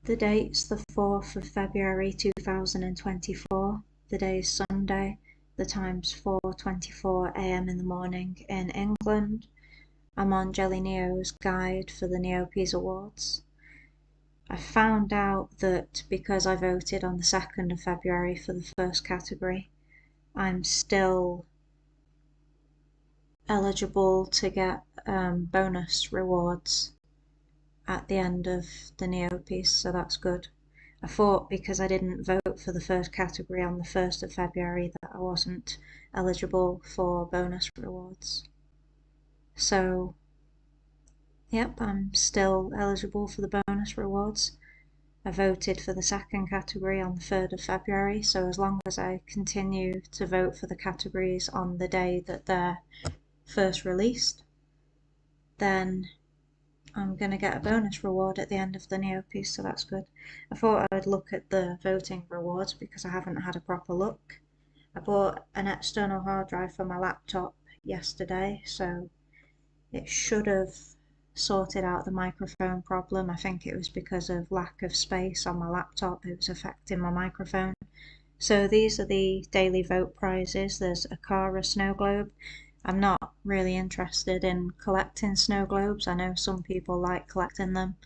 The date's the 4th of February 2024. The day's Sunday. The time's 4:24 AM in the morning in England. I'm on Jelly Neo's guide for the Neopies Awards. I found out that because I voted on the 2nd of February for the first category, I'm still eligible to get bonus rewards at the end of the Neopies, so that's good. I thought because I didn't vote for the first category on the 1st of February that I wasn't eligible for bonus rewards. So, yep, I'm still eligible for the bonus rewards. I voted for the second category on the 3rd of February, so as long as I continue to vote for the categories on the day that they're first released, then I'm going to get a bonus reward at the end of the Neopies, so that's good. I thought I would look at the voting rewards because I haven't had a proper look. I bought an external hard drive for my laptop yesterday, so it should have sorted out the microphone problem. I think it was because of lack of space on my laptop. It was affecting my microphone. So these are the daily vote prizes. There's a car, a snow globe. I'm not really interested in collecting snow globes. I know some people like collecting them.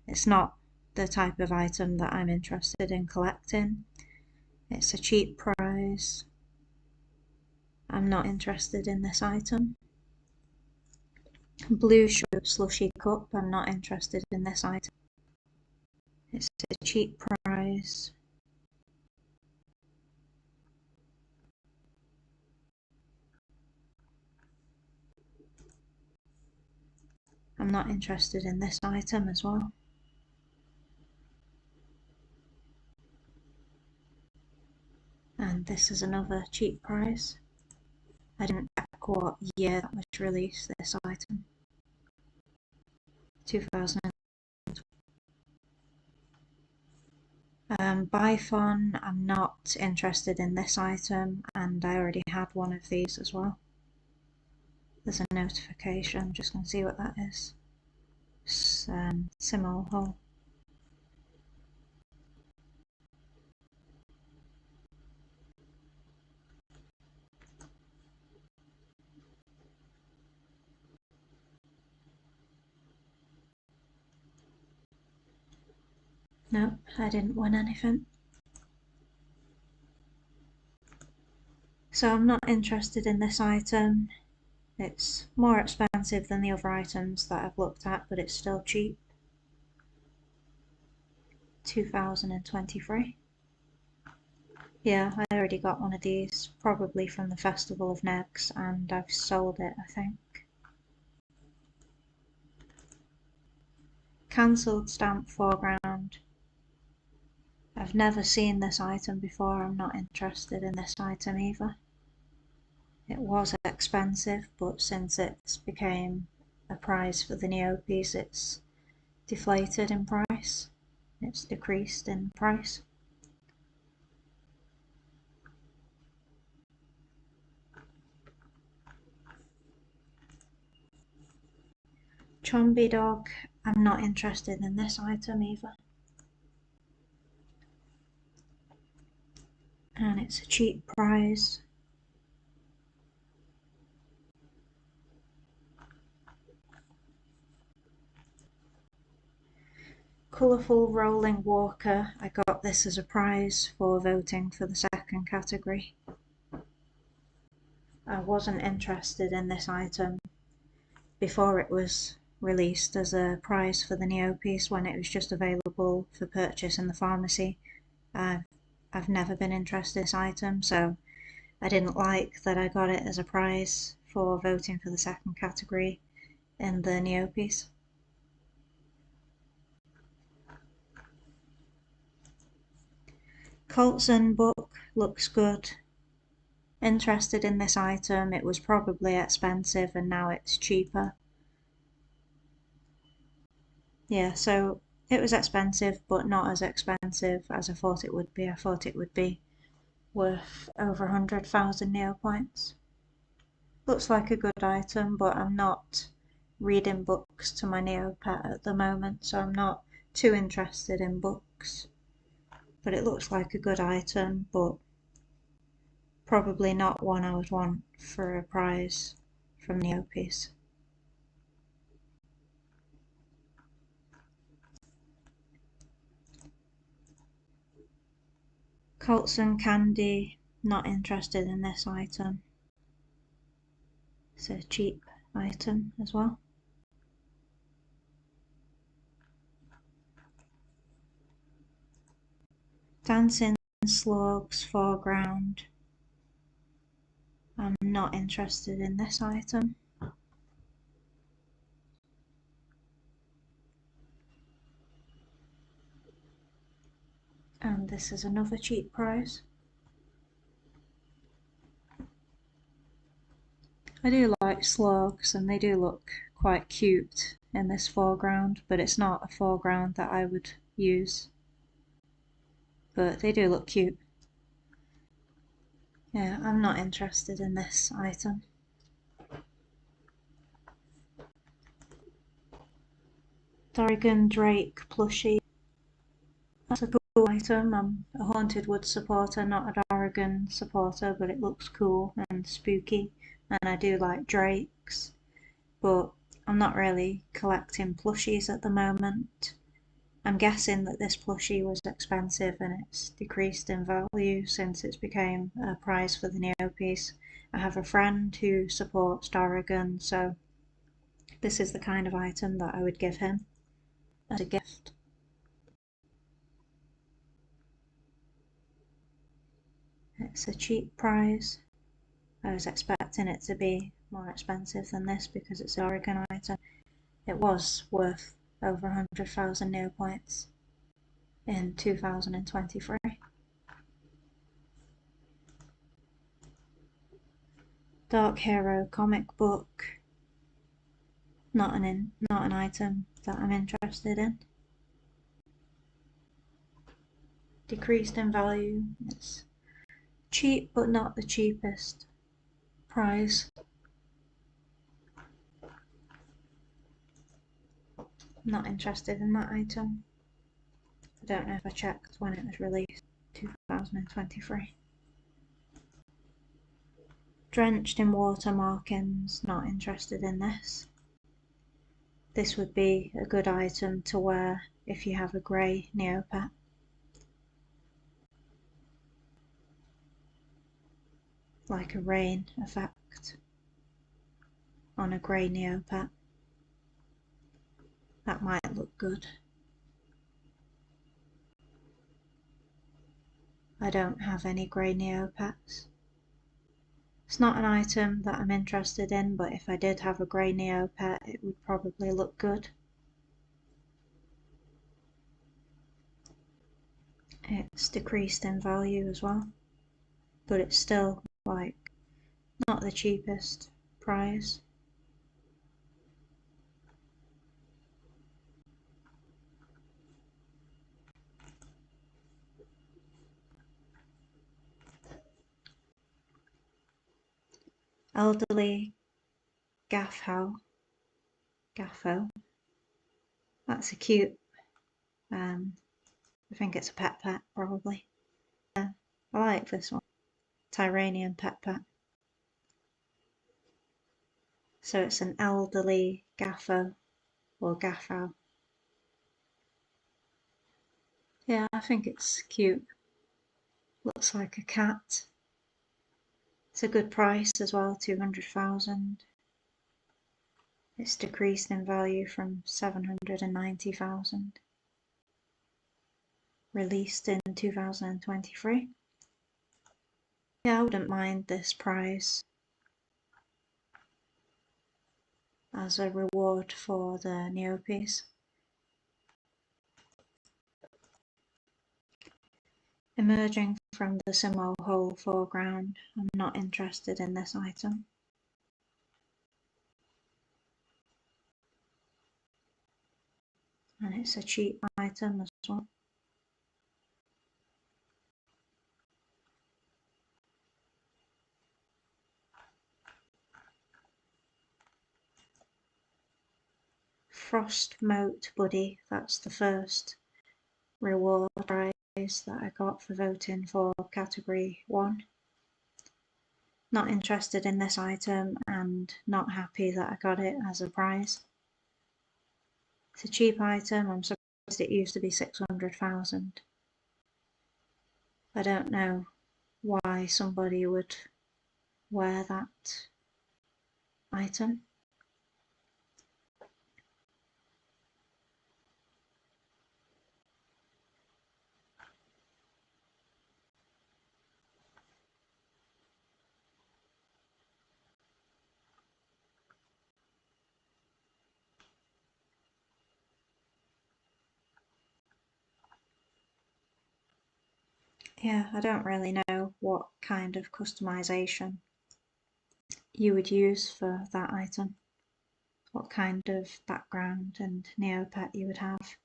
It's not the type of item that I'm interested in collecting. It's a cheap prize. I'm not interested in this item. Blue sugar slushy cup. I'm not interested in this item. It's a cheap prize. I'm not interested in this item as well. And this is another cheap prize. I didn't check what year that was released, this item. 2000. Bifon, I'm not interested in this item, and I already had one of these as well. There's a notification, I'm just going to see what that is. Simul hole. Nope, I didn't win anything. So I'm not interested in this item. It's more expensive than the other items that I've looked at, but it's still cheap. 2023. Yeah, I already got one of these, probably from the Festival of Negs, and I've sold it, I think. Cancelled stamp foreground. I've never seen this item before. I'm not interested in this item either. It was expensive, but since it's became a prize for the Neopies, it's deflated in price. It's decreased in price. Chomby dog. I'm not interested in this item either. And it's a cheap prize. Colourful rolling walker. I got this as a prize for voting for the second category. I wasn't interested in this item before it was released as a prize for the Neopies when it was just available for purchase in the pharmacy. I've never been interested in this item, so I didn't like that I got it as a prize for voting for the second category in the Neopies. Colson book looks good. Interested in this item. It was probably expensive and now it's cheaper. Yeah, so it was expensive, but not as expensive as I thought it would be. I thought it would be worth over 100,000 Neopoints. Looks like a good item, but I'm not reading books to my Neopet at the moment, so I'm not too interested in books, but it looks like a good item, but probably not one I would want for a prize from Neopies. Colson Candy, not interested in this item. It's a cheap item as well. Dancing Slugs Foreground. I'm not interested in this item. And this is another cheap prize. I do like slugs and they do look quite cute in this foreground, but it's not a foreground that I would use. But they do look cute. Yeah, I'm not interested in this item. Dorigan Drake plushie. That's a cool item. I'm a Haunted Woods supporter, not a Dorigan supporter, but it looks cool and spooky, and I do like drakes, but I'm not really collecting plushies at the moment. I'm guessing that this plushie was expensive and it's decreased in value since it's became a prize for the Neopies. I have a friend who supports Dorigan, so this is the kind of item that I would give him as a gift. It's a cheap prize. I was expecting it to be more expensive than this because it's an Dorigan item. It was worth over 100,000 Neopoints in 2023. Dark Hero comic book. Not an item that I'm interested in. Decreased in value. It's cheap, but not the cheapest prize. Not interested in that item. I don't know if I checked when it was released. 2023. Drenched in water markings. Not interested in this. This would be a good item to wear if you have a grey Neopet. Like a rain effect on a grey Neopet. That might look good. I don't have any grey Neopets. It's not an item that I'm interested in, but if I did have a grey Neopet, it would probably look good. It's decreased in value as well, but it's still like not the cheapest prize. Elderly Gaffo. That's a cute, I think it's a pet probably. I like this one. Tyranian pet. So it's an elderly Gaffo or Gaffo. Yeah, I think it's cute. Looks like a cat. It's a good price as well, 200,000. It's decreased in value from 790,000. Released in 2023. Yeah, I wouldn't mind this prize as a reward for the Neopies. Emerging from the Simo hole foreground. I'm not interested in this item. And it's a cheap item as well. Frost Moat Buddy, that's the first reward prize that I got for voting for category 1. Not interested in this item and not happy that I got it as a prize. It's a cheap item, I'm surprised it used to be 600,000. I don't know why somebody would wear that item. Yeah, I don't really know what kind of customization you would use for that item, what kind of background and Neopet you would have.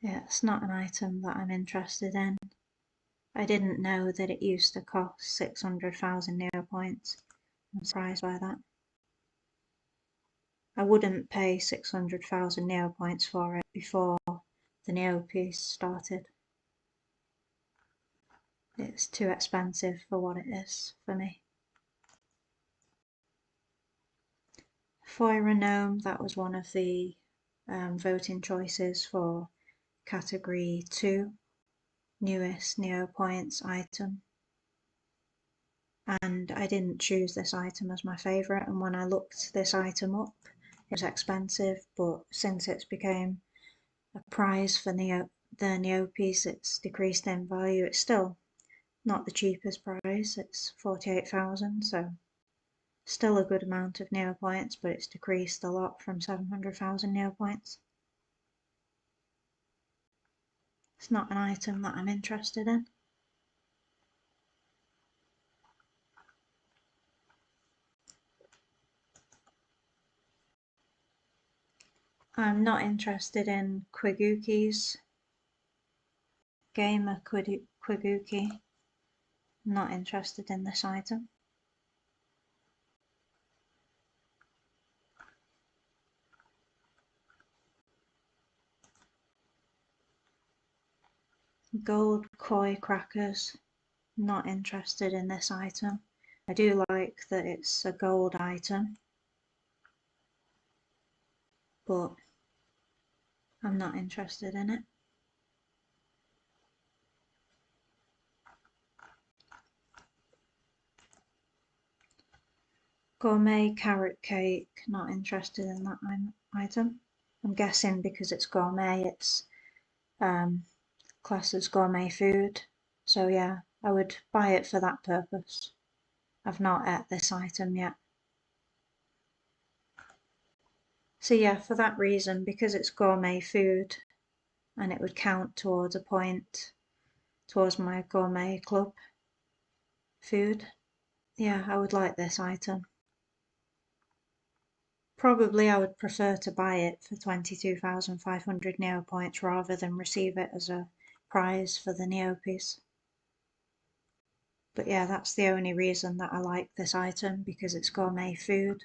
Yeah, it's not an item that I'm interested in. I didn't know that it used to cost 600,000 Neopoints. I'm surprised by that. I wouldn't pay 600,000 Neopoints for it before the Neopies started. It's too expensive for what it is for me. Foira Gnome, that was one of the voting choices for category 2, newest Neopoints item. And I didn't choose this item as my favourite, and when I looked this item up, it was expensive, but since it's became a prize for the Neopies, it's decreased in value. It's still not the cheapest prize, it's 48,000, so still a good amount of Neopoints, but it's decreased a lot from 700,000 Neopoints. It's not an item that I'm interested in. I'm not interested in Quiguki's game, a Quiguki. Not interested in this item. Gold koi crackers. Not interested in this item. I do like that it's a gold item, but I'm not interested in it. Gourmet carrot cake, not interested in that item. I'm guessing because it's gourmet, it's classed as gourmet food. So yeah, I would buy it for that purpose. I've not ate this item yet. So yeah, for that reason, because it's gourmet food and it would count towards a point towards my gourmet club food, yeah, I would like this item. Probably I would prefer to buy it for 22,500 Neopoints rather than receive it as a prize for the Neopies. But yeah, that's the only reason that I like this item, because it's gourmet food.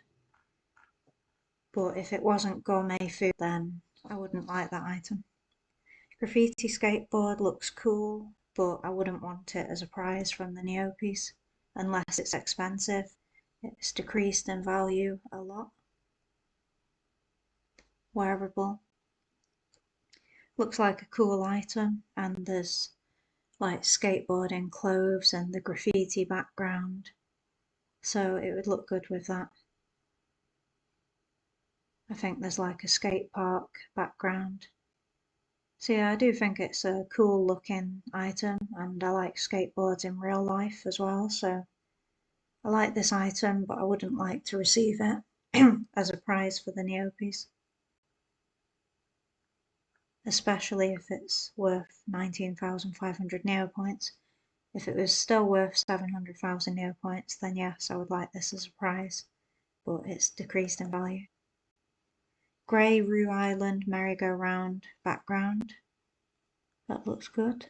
But if it wasn't gourmet food, then I wouldn't like that item. Graffiti skateboard looks cool, but I wouldn't want it as a prize from the Neopies unless it's expensive. It's decreased in value a lot. Wearable. Looks like a cool item, and there's like skateboarding clothes and the graffiti background, so it would look good with that. I think there's like a skate park background. So yeah, I do think it's a cool looking item, and I like skateboards in real life as well, so I like this item, but I wouldn't like to receive it as a prize for the Neopies. Especially if it's worth 19,500 Neopoints. If it was still worth 700,000 Neopoints, then yes, I would like this as a prize, but it's decreased in value. Grey Roo Island merry-go-round background. That looks good.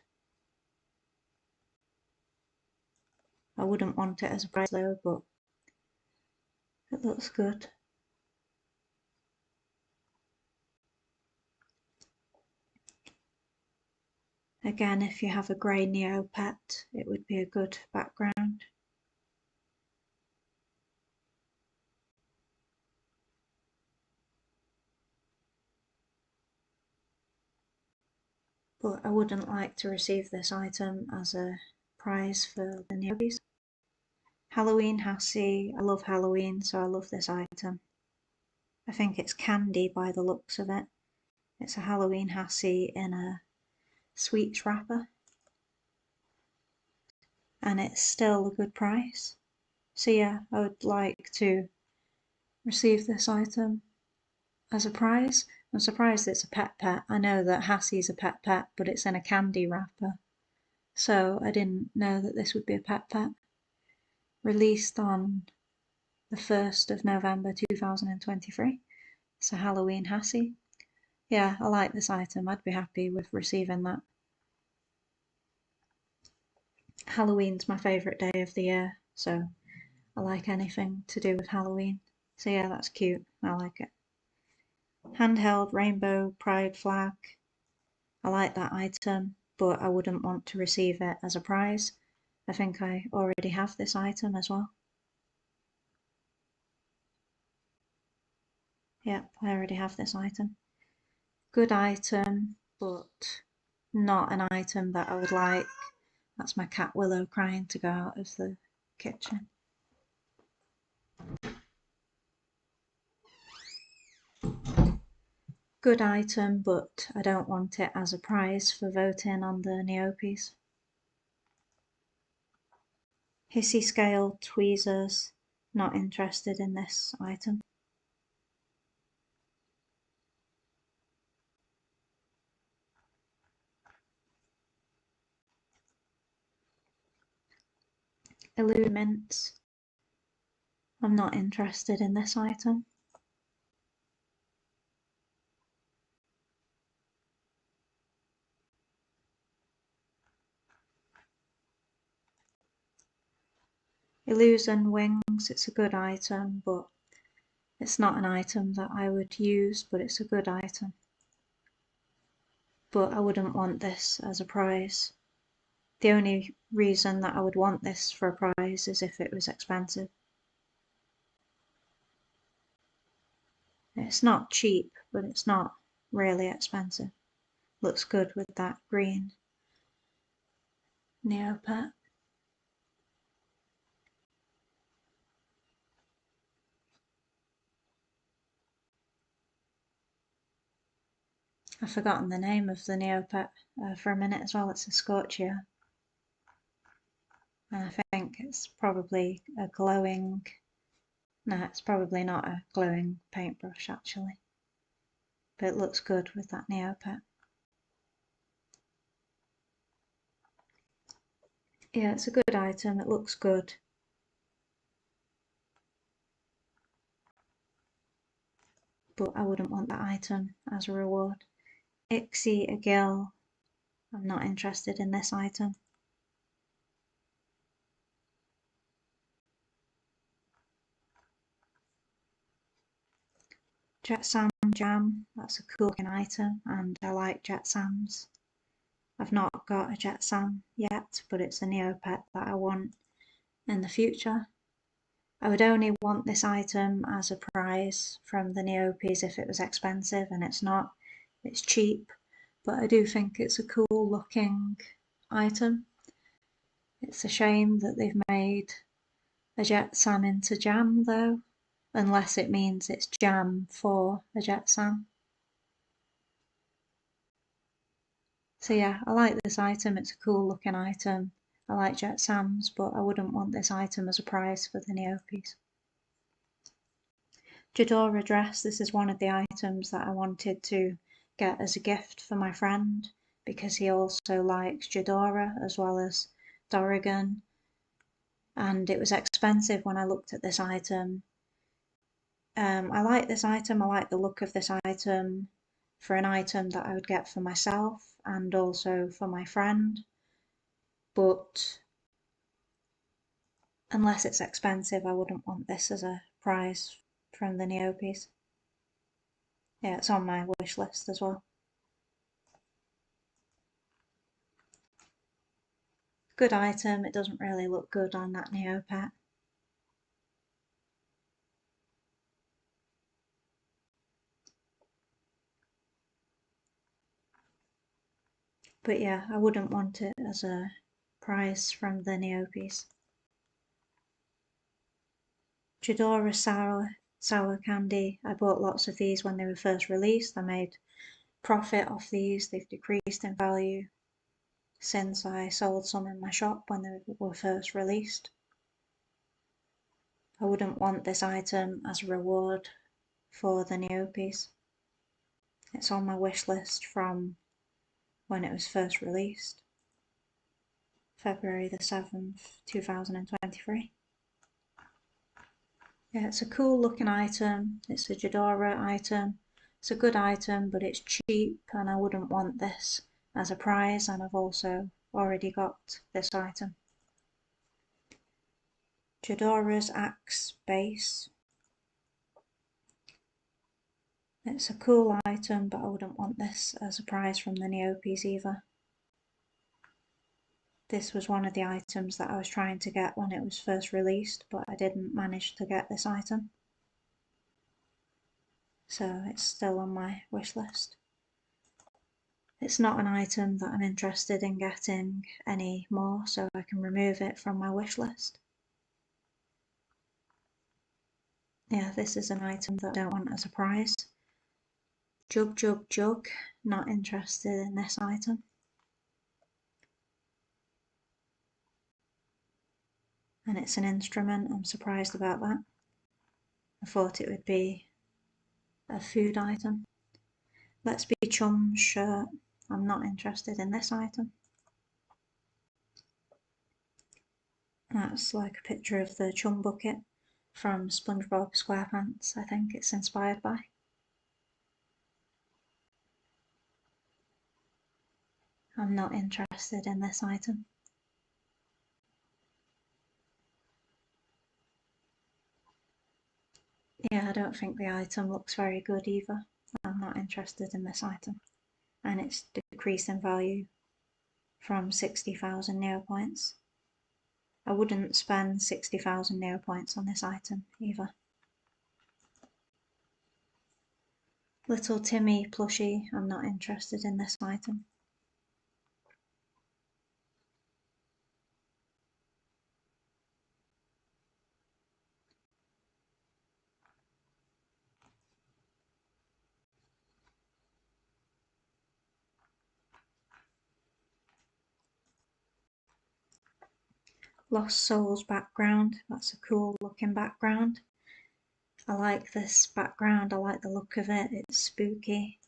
I wouldn't want it as a prize though, but it looks good. Again, if you have a grey Neopet, it would be a good background. But I wouldn't like to receive this item as a prize for the Neopies. Halloween Hassie, I love Halloween, so I love this item. I think it's candy by the looks of it. It's a Halloween Hassie in a sweets wrapper. And it's still a good price. So yeah, I would like to receive this item as a prize. I'm surprised it's a pet. I know that Hassie's a pet, but it's in a candy wrapper. So I didn't know that this would be a pet. Released on the 1st of November 2023. It's a Halloween Hassie. Yeah, I like this item. I'd be happy with receiving that. Halloween's my favourite day of the year, so I like anything to do with Halloween. So yeah, that's cute. I like it. Handheld rainbow pride flag. I like that item, but I wouldn't want to receive it as a prize. I think I already have this item as well. Yep, I already have this item. Good item, but not an item that I would like. That's my cat Willow crying to go out of the kitchen. Good item, but I don't want it as a prize for voting on the Neopies. Hissy scale tweezers, not interested in this item. Illuments, I'm not interested in this item. Illusion wings, it's a good item, but it's not an item that I would use, but it's a good item. But I wouldn't want this as a prize. The only reason that I would want this for a prize is if it was expensive. It's not cheap, but it's not really expensive. Looks good with that green Neopet. I've forgotten the name of the Neopet for a minute as well. It's a Scorchia. And I think it's probably a glowing... No, it's probably not a glowing paintbrush actually. But it looks good with that Neopet. Yeah, it's a good item. It looks good. But I wouldn't want that item as a reward. Ixie a Gill. I'm not interested in this item. Jet Sam Jam, that's a cool looking item and I like Jet Sams. I've not got a Jet Sam yet, but it's a Neopet that I want in the future. I would only want this item as a prize from the Neopies if it was expensive, and it's not. It's cheap, but I do think it's a cool looking item. It's a shame that they've made a Jet Sam into jam though, unless it means it's jam for a Jet Sam. So yeah, I like this item, it's a cool looking item. I like Jet Sams, but I wouldn't want this item as a prize for the Neopies. Jadora dress, this is one of the items that I wanted to get as a gift for my friend because he also likes Jadora as well as Dorrigan, and it was expensive when I looked at this item. I like this item, I like the look of this item for an item that I would get for myself and also for my friend, but Unless it's expensive, I wouldn't want this as a prize from the Neopies. Yeah, it's on my wish list as well. Good item, it doesn't really look good on that Neopet. But yeah, I wouldn't want it as a prize from the Neopies. Jadora sour candy. I bought lots of these when they were first released. I made profit off these. They've decreased in value since I sold some in my shop when they were first released. I wouldn't want this item as a reward for the Neopies. It's on my wish list from when it was first released, February the 7th, 2023. Yeah, it's a cool looking item. It's a Jadora item. It's a good item, but it's cheap and I wouldn't want this as a prize, and I've also already got this item. Jadora's Axe Base. It's a cool item, but I wouldn't want this as a prize from the Neopies either. This was one of the items that I was trying to get when it was first released, but I didn't manage to get this item. So it's still on my wish list. It's not an item that I'm interested in getting any more, so I can remove it from my wish list. Yeah, this is an item that I don't want as a prize. Jug, jug, jug. Not interested in this item. And it's an instrument. I'm surprised about that. I thought it would be a food item. Let's Be Chum's shirt. I'm not interested in this item. That's like a picture of the chum bucket from SpongeBob SquarePants, I think it's inspired by. I'm not interested in this item. Yeah, I don't think the item looks very good either. I'm not interested in this item. And it's decreased in value from 60,000 Neopoints. I wouldn't spend 60,000 Neopoints on this item either. Little Timmy plushie. I'm not interested in this item. Lost Souls background. That's a cool looking background. I like this background. I like the look of it. It's spooky.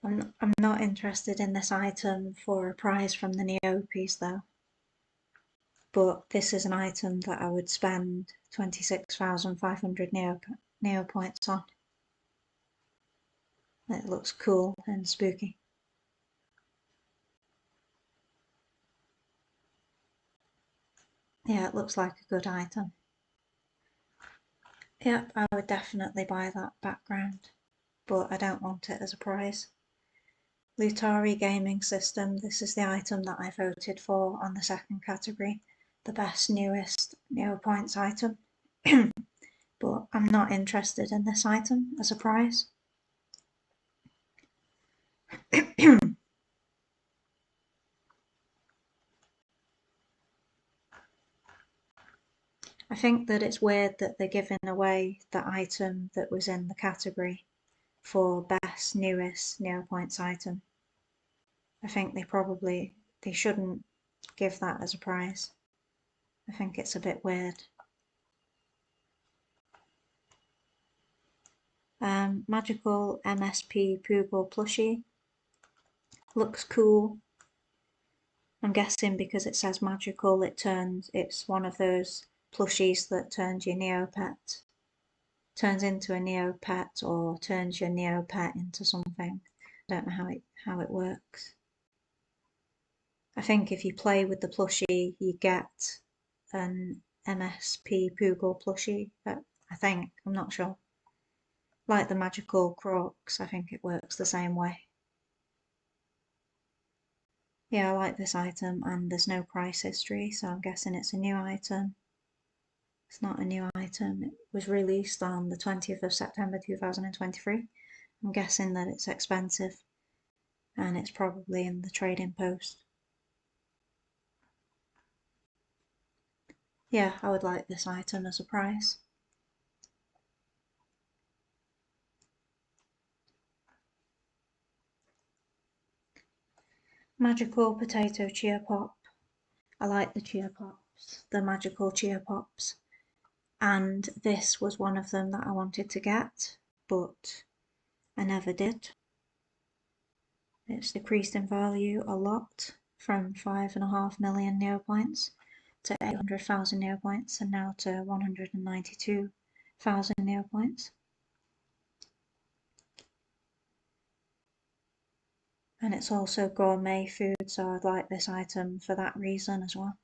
I'm not interested in this item for a prize from the Neopies though. But this is an item that I would spend 26,500 Neopoints on. It looks cool and spooky. Yeah, it looks like a good item. Yep, I would definitely buy that background, but I don't want it as a prize. Lutari Gaming System. This is the item that I voted for on the second category, the best newest Neopoints item. But I'm not interested in this item as a prize. I think that it's weird that they're giving away the item that was in the category for best newest Neopoints item. I think they shouldn't give that as a prize. I think it's a bit weird. Magical MSP Poogle plushie. Looks cool. I'm guessing because it says magical, it's one of those plushies that turns your Neopet, turns into a Neopet or turns your Neopet into something. I don't know how it works. I think if you play with the plushie, you get an MSP Poogle plushie, I think, I'm not sure. Like the magical Crocs, I think it works the same way. Yeah, I like this item and there's no price history, so I'm guessing it's a new item. It's not a new item. It was released on the 20th of September 2023. I'm guessing that it's expensive and it's probably in the trading post. Yeah, I would like this item as a prize. Magical Potato Chia Pop. I like the Chia Pops, the magical Chia Pops. And this was one of them that I wanted to get, but I never did. It's decreased in value a lot, from 5.5 million Neopoints to 800,000 Neopoints, and now to 192,000 Neopoints. And it's also gourmet food, so I'd like this item for that reason as well.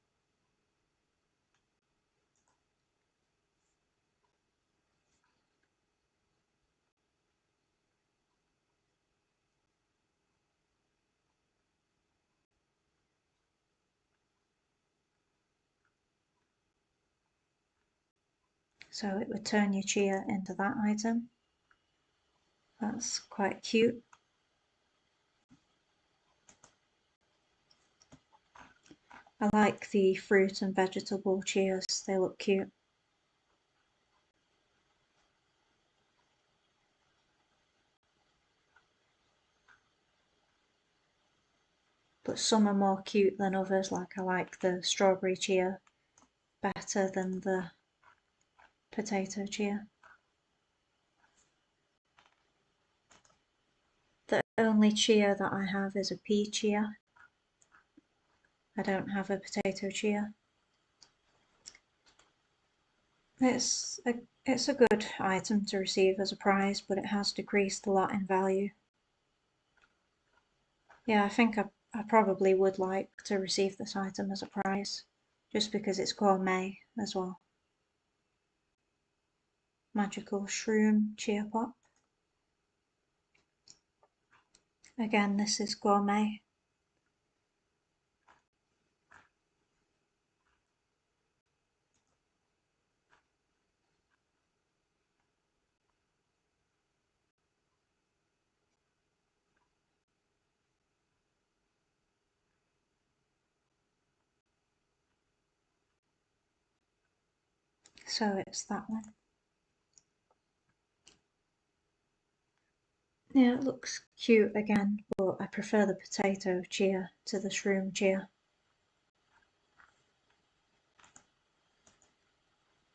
So it would turn your chia into that item. That's quite cute. I like the fruit and vegetable chias, they look cute. But some are more cute than others, like I like the strawberry chia better than the potato chia. The only chia that I have is a pea chia. I don't have a potato chia. It's a good item to receive as a prize, but it has decreased a lot in value. Yeah, I think I probably would like to receive this item as a prize, just because it's gourmet as well. Magical Shroom Chia Pop. Again, this is gourmet. So it's that one. Yeah, it looks cute again, but I prefer the potato chia to the shroom chia.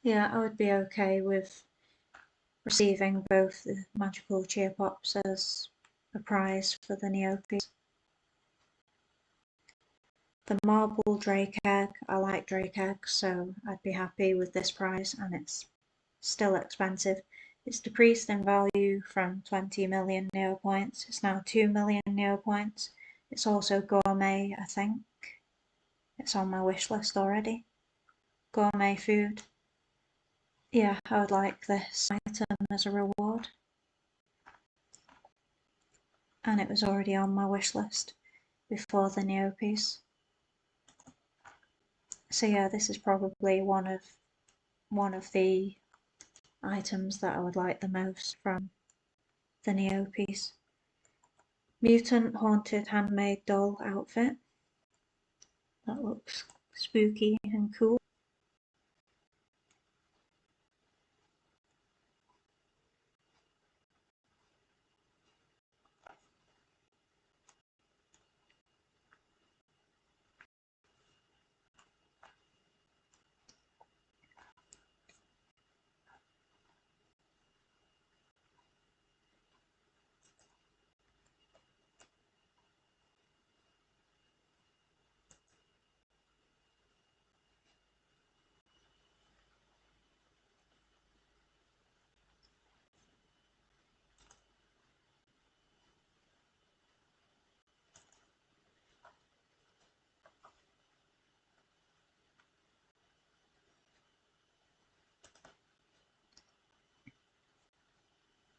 Yeah, I would be okay with receiving both the magical chia pops as a prize for the Neopies. The marble drake egg, I like drake eggs, so I'd be happy with this prize, and it's still expensive. It's decreased in value from 20 million Neopoints. It's now 2 million Neopoints. It's also gourmet, I think. It's on my wish list already. Gourmet food. Yeah, I would like this item as a reward. And it was already on my wish list before the Neopies. So yeah, this is probably one of the items that I would like the most from the Neopies. Mutant Haunted Handmade Doll outfit. That looks spooky and cool.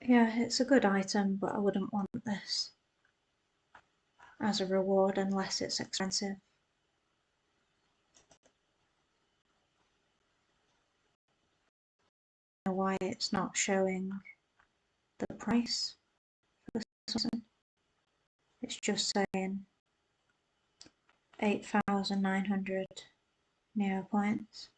Yeah, it's a good item, but I wouldn't want this as a reward unless it's expensive. I don't know why it's not showing the price for this one. It's just saying 8,900 Neopoints.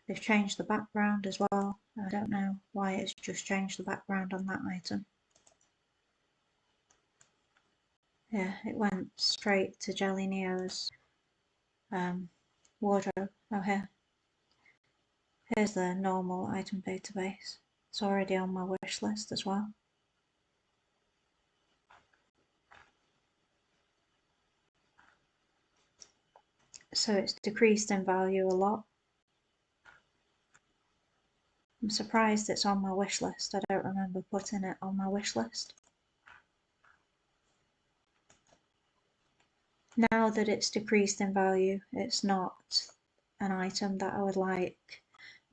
They've changed the background as well. I don't know why it's just changed the background on that item. Yeah, it went straight to Jelly Neo's wardrobe. Oh, here's the normal item database. It's already on my wish list as well. So it's decreased in value a lot. I'm surprised it's on my wish list. I don't remember putting it on my wish list. Now that it's decreased in value, it's not an item that I would like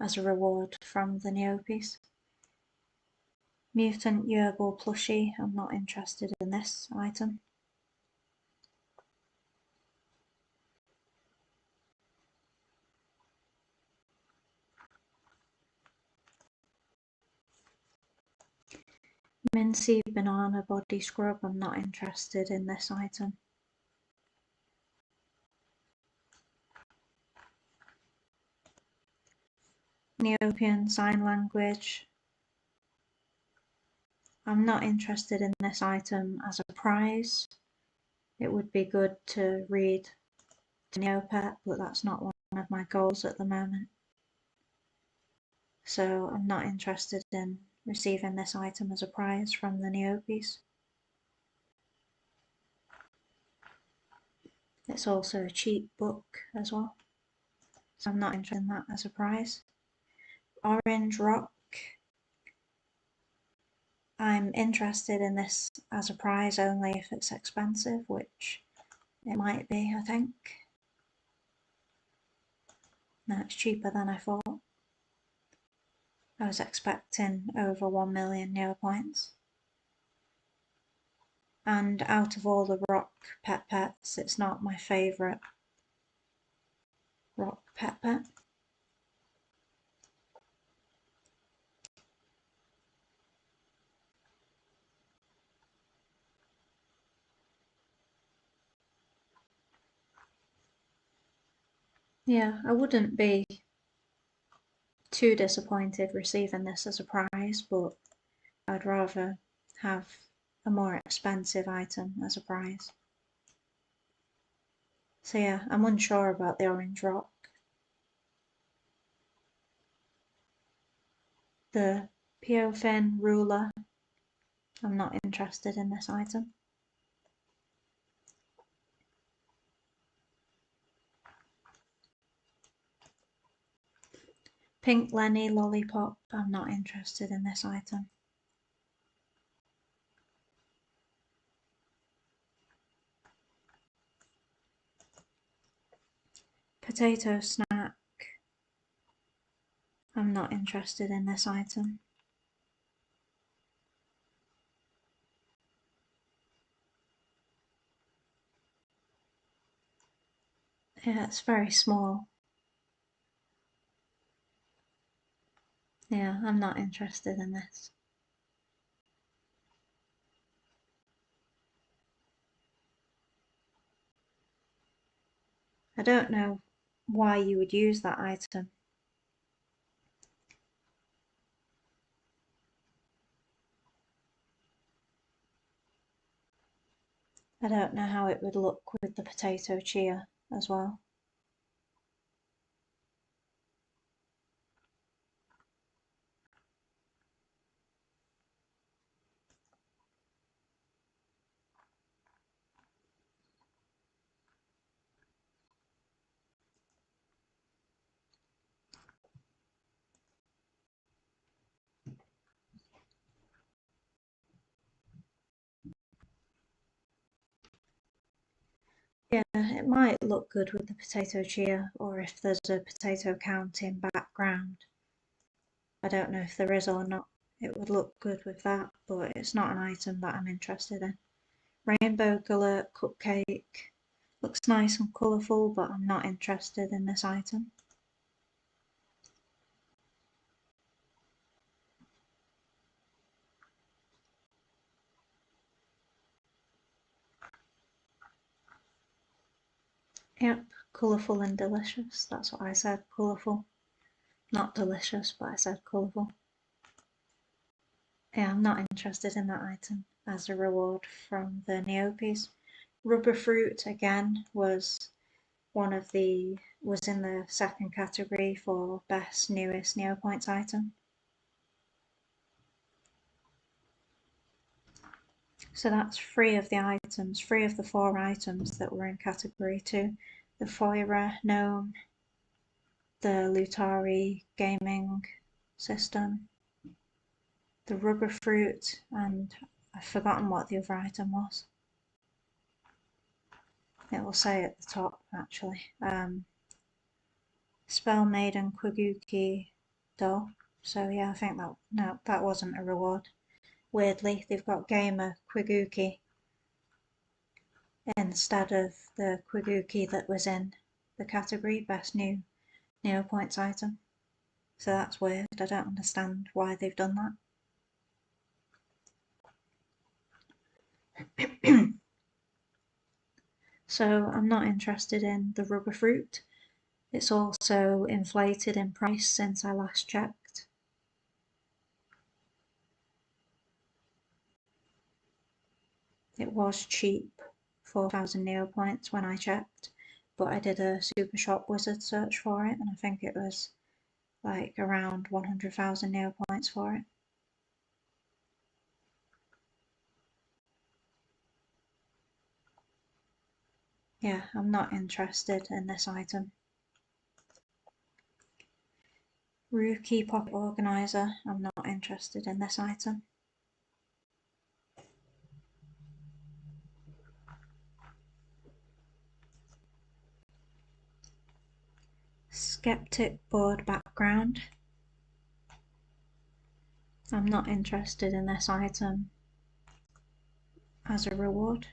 as a reward from the Neopies. Mutant Yerbal plushie, I'm not interested in this item. Mincy Banana Body Scrub, I'm not interested in this item. Neopian Sign Language, I'm not interested in this item as a prize. It would be good to read the Neopet, but that's not one of my goals at the moment. So I'm not interested in receiving this item as a prize from the Neopies. It's also a cheap book as well, so I'm not interested in that as a prize. Orange Rock, I'm interested in this as a prize only if it's expensive, which it might be, I think. No, it's cheaper than I thought. I was expecting over 1 million Neopoints. And out of all the rock pets, it's not my favourite rock pet. Yeah, I wouldn't be too disappointed receiving this as a prize, but I'd rather have a more expensive item as a prize. So yeah, I'm unsure about the Orange Rock. The Piofin Ruler, I'm not interested in this item. Pink Lenny Lollipop, I'm not interested in this item. Potato Snack, I'm not interested in this item. Yeah, it's very small. Yeah, I'm not interested in this. I don't know why you would use that item. I don't know how it would look with the potato chia as well. Yeah, it might look good with the potato chia, or if there's a potato counting background. I don't know if there is or not. it would look good with that, but it's not an item that I'm interested in. Rainbow Galert Cupcake. Looks nice and colourful, but I'm not interested in this item. Yep, colourful and delicious. That's what I said, colourful. Not delicious, but I said colourful. Yeah, I'm not interested in that item as a reward from the Neopies. Rubber Fruit, again, was in the second category for best newest Neopoints item. So that's three of the 4 items that were in category 2. The Foira Gnome, the Lutari Gaming System, the Rubber Fruit, and I've forgotten what the other item was. It will say at the top, actually. Spell Maiden Quiguki Doll. So yeah, I think that wasn't a reward. Weirdly, they've got Gamer Quiguki instead of the Quiguki that was in the category Best New Neopoints item. So that's weird. I don't understand why they've done that. So I'm not interested in the Rubber Fruit. It's also inflated in price since I last checked. It was cheap, 4,000 Neopoints when I checked, but I did a Super Shop Wizard search for it, and I think it was like around 100,000 Neopoints for it. Yeah, I'm not interested in this item. Rookie Pocket Organizer, I'm not interested in this item. Skeptic Board Background, I'm not interested in this item as a reward.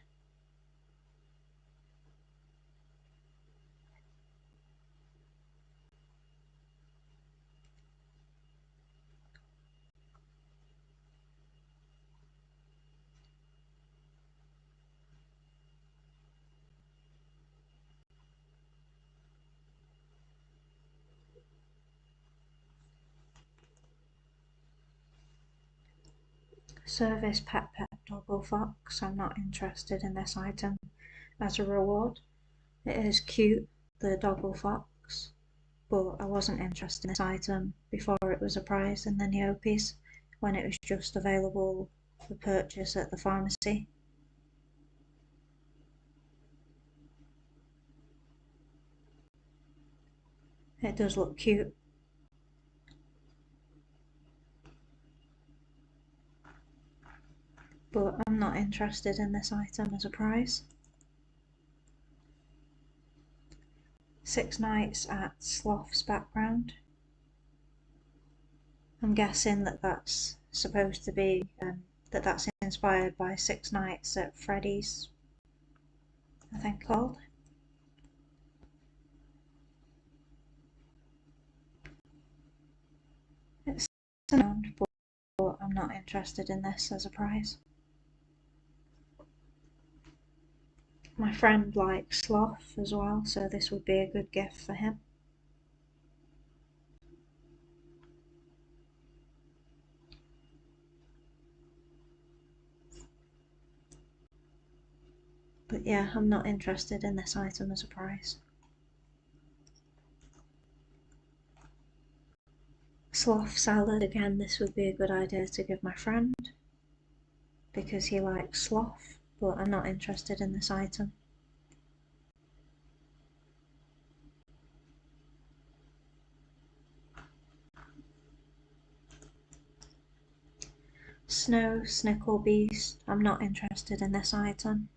Service Pet Doggle Fox, I'm not interested in this item as a reward. It is cute, the Doggle Fox, but I wasn't interested in this item before it was a prize in the Neopies, when it was just available for purchase at the pharmacy. It does look cute, but I'm not interested in this item as a prize. 6 Nights at Sloth's Background. I'm guessing that that's supposed to be that's inspired by 6 Nights at Freddy's, I think called. It's around, but I'm not interested in this as a prize. My friend likes Sloth as well, so this would be a good gift for him. But yeah, I'm not interested in this item as a prize. Sloth salad, again, this would be a good idea to give my friend because he likes sloth, but I'm not interested in this item. Snow Snickle Beast, I'm not interested in this item.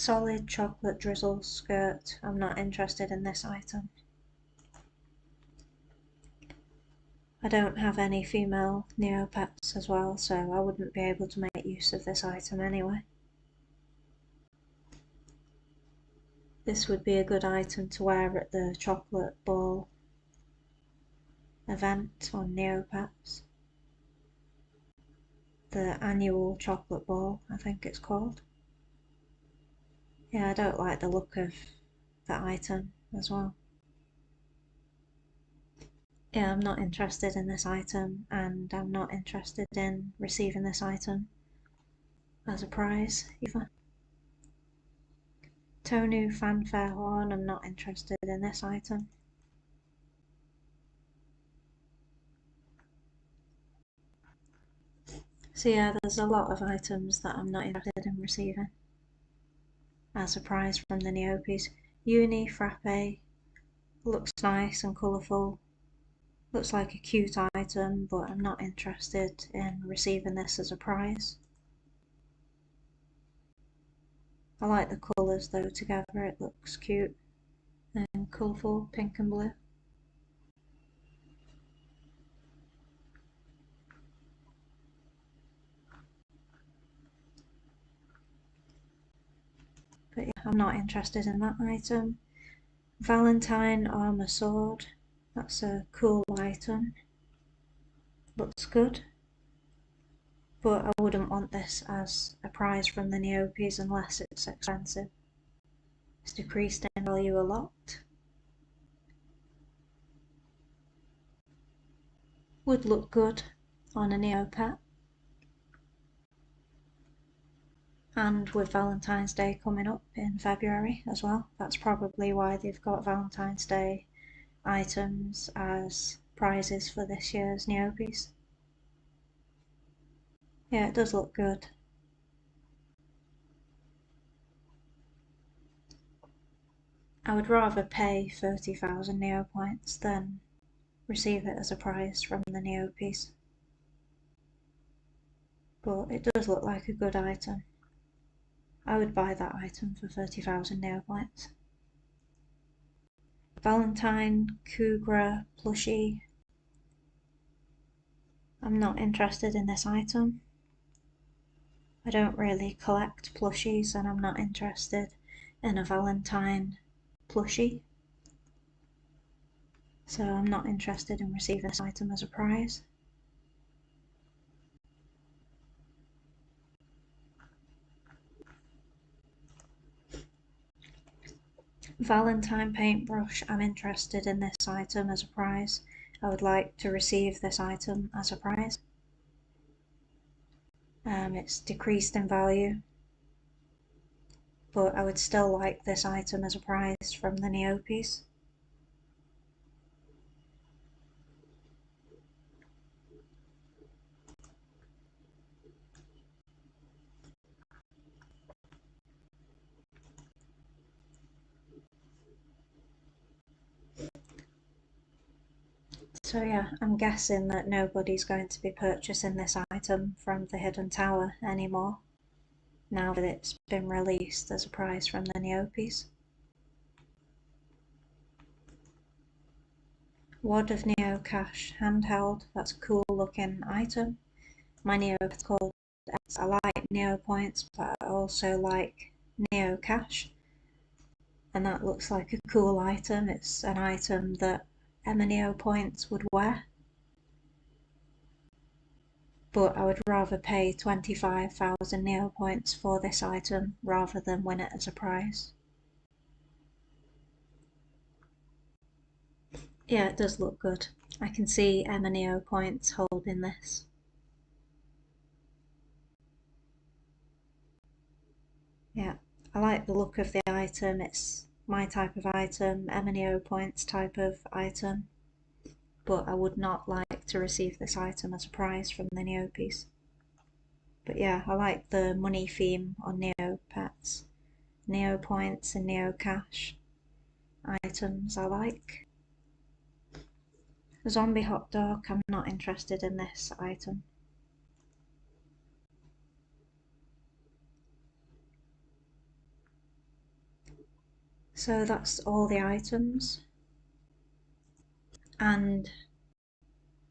Solid chocolate drizzle skirt. I'm not interested in this item. I don't have any female Neopets as well, so I wouldn't be able to make use of this item anyway. This would be a good item to wear at the chocolate ball event on Neopets. The annual chocolate ball, I think it's called. Yeah, I don't like the look of the item as well. Yeah, I'm not interested in this item, and I'm not interested in receiving this item as a prize either. Tonu fanfare horn, I'm not interested in this item. So yeah, there's a lot of items that I'm not interested in receiving as a prize from the Neopies. Uni Frappe looks nice and colourful, looks like a cute item, but I'm not interested in receiving this as a prize. I like the colours though together, it looks cute and colourful, pink and blue. But yeah, I'm not interested in that item. Valentine armour sword, that's a cool item, looks good, but I wouldn't want this as a prize from the Neopies unless it's expensive. It's decreased in value a lot. Would look good on a Neopet. And with Valentine's Day coming up in February as well, that's probably why they've got Valentine's Day items as prizes for this year's Neopies. Yeah, it does look good. I would rather pay 30,000 Neopoints than receive it as a prize from the Neopies. But it does look like a good item. I would buy that item for 30,000 Neopoints. Valentine Kugra plushie. I'm not interested in this item. I don't really collect plushies and I'm not interested in a Valentine plushie. So I'm not interested in receiving this item as a prize. Valentine paintbrush, I'm interested in this item as a prize. I would like to receive this item as a prize. It's decreased in value, but I would still like this item as a prize from the Neopies. So yeah, I'm guessing that nobody's going to be purchasing this item from the Hidden Tower anymore, now that it's been released as a prize from the Neopies. Wad of Neo Cash handheld, that's a cool looking item. My Neopets called X. I like Neo points, but I also like Neo Cash, and that looks like a cool item. It's an item that Emma Neopoints would wear, but I would rather pay 25,000 Neopoints for this item rather than win it as a prize. Yeah, it does look good. I can see Emma Neopoints holding this. Yeah, I like the look of the item. It's my type of item, Emma Neopoints type of item, but I would not like to receive this item as a prize from the Neopies. But yeah, I like the money theme on Neopets. Neopoints and Neocash items I like. Zombie hot dog, I'm not interested in this item. So that's all the items, and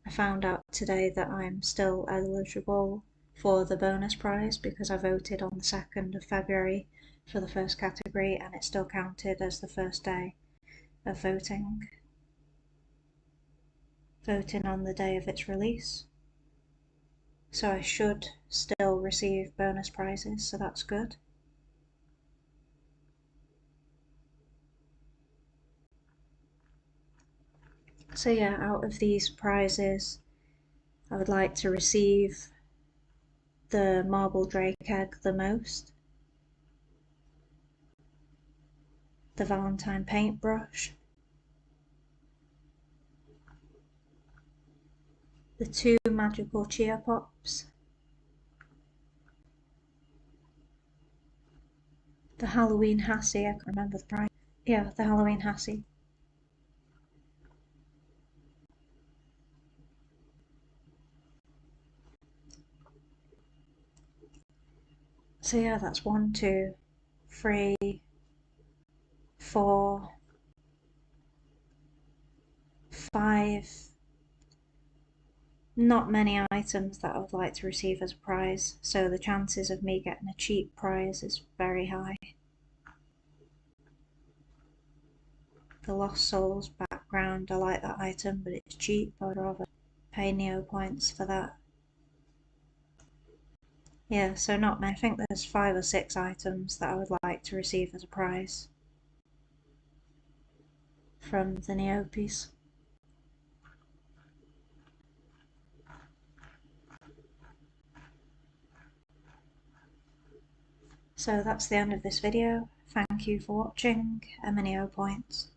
I found out today that I'm still eligible for the bonus prize because I voted on the 2nd of February for the first category, and it still counted as the first day of voting on the day of its release. So I should still receive bonus prizes, so that's good. So yeah, out of these prizes, I would like to receive the marble drake egg the most, the Valentine paintbrush, the 2 magical chia pops, the Halloween Hassie, I can't remember the price. Yeah, the Halloween Hassie. So yeah, that's 1, 2, 3, 4, 5. Not many items that I would like to receive as a prize, so the chances of me getting a cheap prize is very high. The Lost Souls background, I like that item, but it's cheap. I'd rather pay Neo points for that. Yeah, so not many. I think there's 5 or 6 items that I would like to receive as a prize from the Neopies. So that's the end of this video. Thank you for watching, Neo points.